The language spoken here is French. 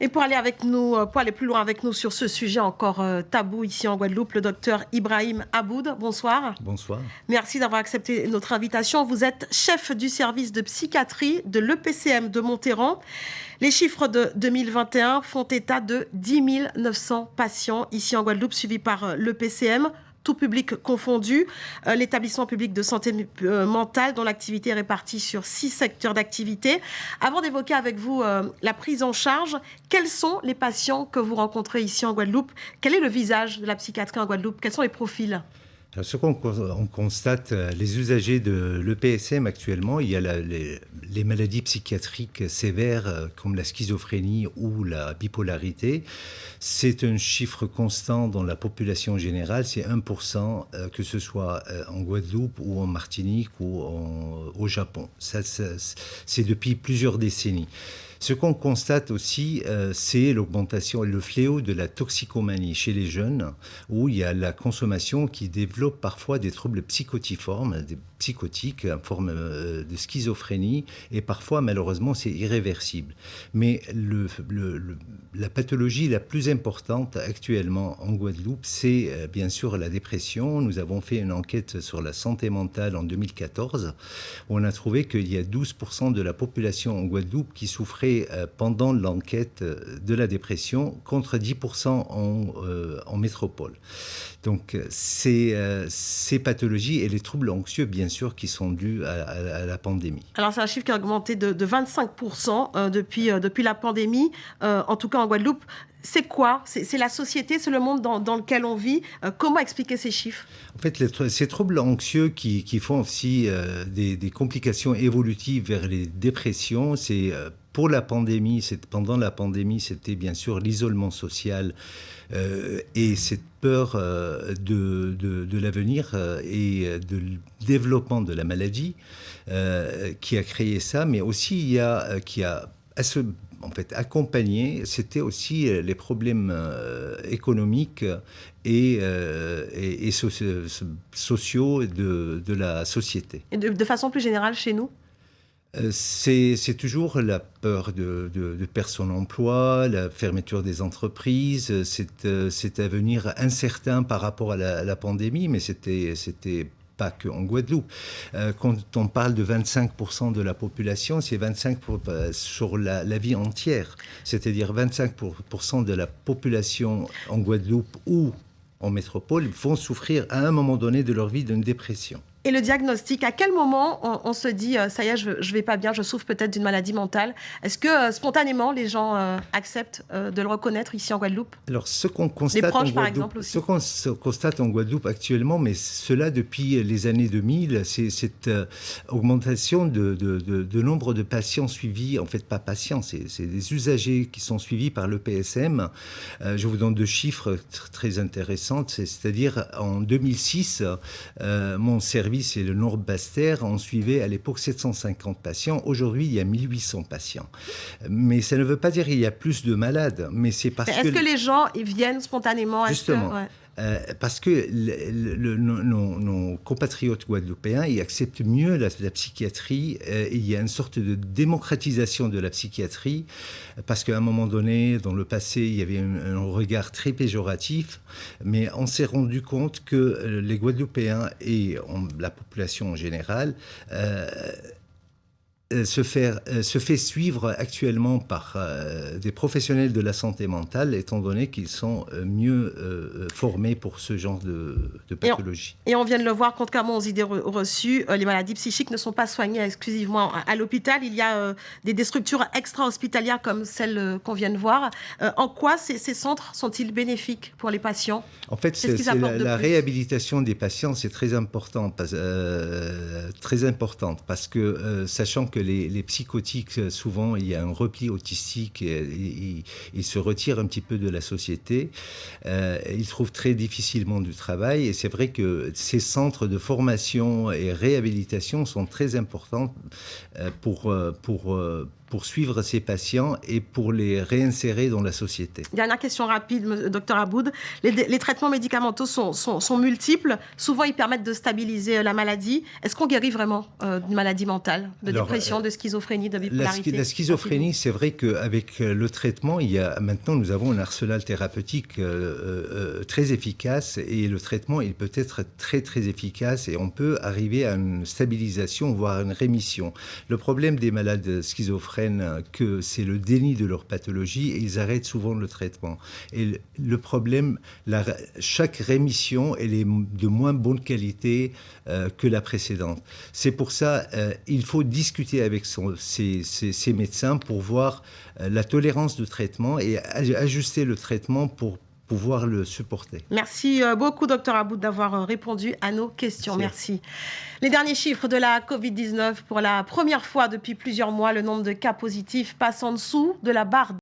Et pour aller plus loin avec nous sur ce sujet encore tabou ici en Guadeloupe, le docteur Ibrahim Aboud, bonsoir. Bonsoir. Merci d'avoir accepté notre invitation. Vous êtes chef du service de psychiatrie de l'EPCM de Monterran. Les chiffres de 2021 font état de 10 900 patients ici en Guadeloupe suivis par l'EPCM. Tout public confondu, l'établissement public de santé mentale dont l'activité est répartie sur 6 secteurs d'activité. Avant d'évoquer avec vous la prise en charge, quels sont les patients que vous rencontrez ici en Guadeloupe? Quel est le visage de la psychiatrie en Guadeloupe? Quels sont les profils? Ce qu'on constate, les usagers de l'EPSM actuellement, il y a les maladies psychiatriques sévères comme la schizophrénie ou la bipolarité. C'est un chiffre constant dans la population générale, c'est 1%, que ce soit en Guadeloupe ou en Martinique ou au Japon. C'est depuis plusieurs décennies. Ce qu'on constate aussi, c'est l'augmentation et le fléau de la toxicomanie chez les jeunes, où il y a la consommation qui développe parfois des troubles psychotiformes, des psychotiques en forme de schizophrénie, et parfois, malheureusement, c'est irréversible. Mais la pathologie la plus importante actuellement en Guadeloupe, c'est bien sûr la dépression. Nous avons fait une enquête sur la santé mentale en 2014, où on a trouvé qu'il y a 12% de la population en Guadeloupe qui souffrait pendant l'enquête de la dépression, contre 10% en métropole. Donc, ces pathologies et les troubles anxieux, bien sûr, qui sont dus à la pandémie. Alors, c'est un chiffre qui a augmenté de 25% depuis la pandémie, en tout cas en Guadeloupe. C'est quoi? C'est la société, c'est le monde dans lequel on vit. Comment expliquer ces chiffres? En fait, ces troubles anxieux qui font aussi des complications évolutives vers les dépressions, c'est pour la pandémie, pendant la pandémie, c'était bien sûr l'isolement social et cette peur de l'avenir et de développement de la maladie qui a créé ça, mais aussi qui a en fait, accompagné, c'était aussi les problèmes économiques et sociaux de la société. Et de façon plus générale chez nous? C'est toujours la peur de perdre son emploi, la fermeture des entreprises, cet avenir incertain par rapport à la pandémie, mais c'était pas qu'en Guadeloupe. Quand on parle de 25% de la population, c'est 25% sur la vie entière. C'est-à-dire 25% de la population en Guadeloupe ou en métropole vont souffrir à un moment donné de leur vie d'une dépression. Et le diagnostic, à quel moment on se dit ça y est, je vais pas bien, je souffre peut-être d'une maladie mentale? Est-ce que spontanément les gens acceptent de le reconnaître ici en Guadeloupe? Alors, ce qu'on constate, les proches, par exemple, aussi. Ce qu'on constate en Guadeloupe actuellement, mais cela depuis les années 2000, c'est cette augmentation de nombre de patients suivis, en fait pas patients, c'est des usagers qui sont suivis par l'EPSM. Je vous donne 2 chiffres très intéressants, c'est-à-dire en 2006, mon service et le Nord-Basse-Terre en suivait à l'époque 750 patients. Aujourd'hui, il y a 1800 patients. Mais ça ne veut pas dire qu'il y a plus de malades, mais c'est parce que... Est-ce que les gens ils viennent spontanément? Justement. Parce que nos compatriotes guadeloupéens, ils acceptent mieux la psychiatrie. Il y a une sorte de démocratisation de la psychiatrie, parce qu'à un moment donné, dans le passé, il y avait un regard très péjoratif, mais on s'est rendu compte que les Guadeloupéens et la population en général se fait suivre actuellement par des professionnels de la santé mentale, étant donné qu'ils sont mieux formés pour ce genre de pathologie. Et on vient de le voir, contrairement aux idées reçues, les maladies psychiques ne sont pas soignées exclusivement à l'hôpital. Il y a des structures extra-hospitalières comme celle qu'on vient de voir. En quoi ces centres sont-ils bénéfiques pour les patients? En fait, la réhabilitation des patients, c'est très important, très importante, parce que sachant que les psychotiques, souvent, il y a un repli autistique, ils se retirent un petit peu de la société, ils trouvent très difficilement du travail, et c'est vrai que ces centres de formation et réhabilitation sont très importants pour pour suivre ces patients et pour les réinsérer dans la société. Dernière question rapide, docteur Aboud. Les traitements médicamenteux sont multiples. Souvent, ils permettent de stabiliser la maladie. Est-ce qu'on guérit vraiment d'une maladie mentale, de dépression, de schizophrénie, de bipolarité? La schizophrénie, c'est vrai qu'avec le traitement, maintenant nous avons un arsenal thérapeutique très efficace et le traitement, il peut être très très efficace et on peut arriver à une stabilisation, voire une rémission. Le problème des malades schizophrènes, que c'est le déni de leur pathologie et ils arrêtent souvent le traitement. Et le problème, chaque rémission, elle est de moins bonne qualité que la précédente. C'est pour ça il faut discuter avec ces médecins pour voir la tolérance de traitement et ajuster le traitement pour pouvoir le supporter. Merci beaucoup, docteur Aboud, d'avoir répondu à nos questions. Merci. Les derniers chiffres de la Covid-19, pour la première fois depuis plusieurs mois, le nombre de cas positifs passe en dessous de la barre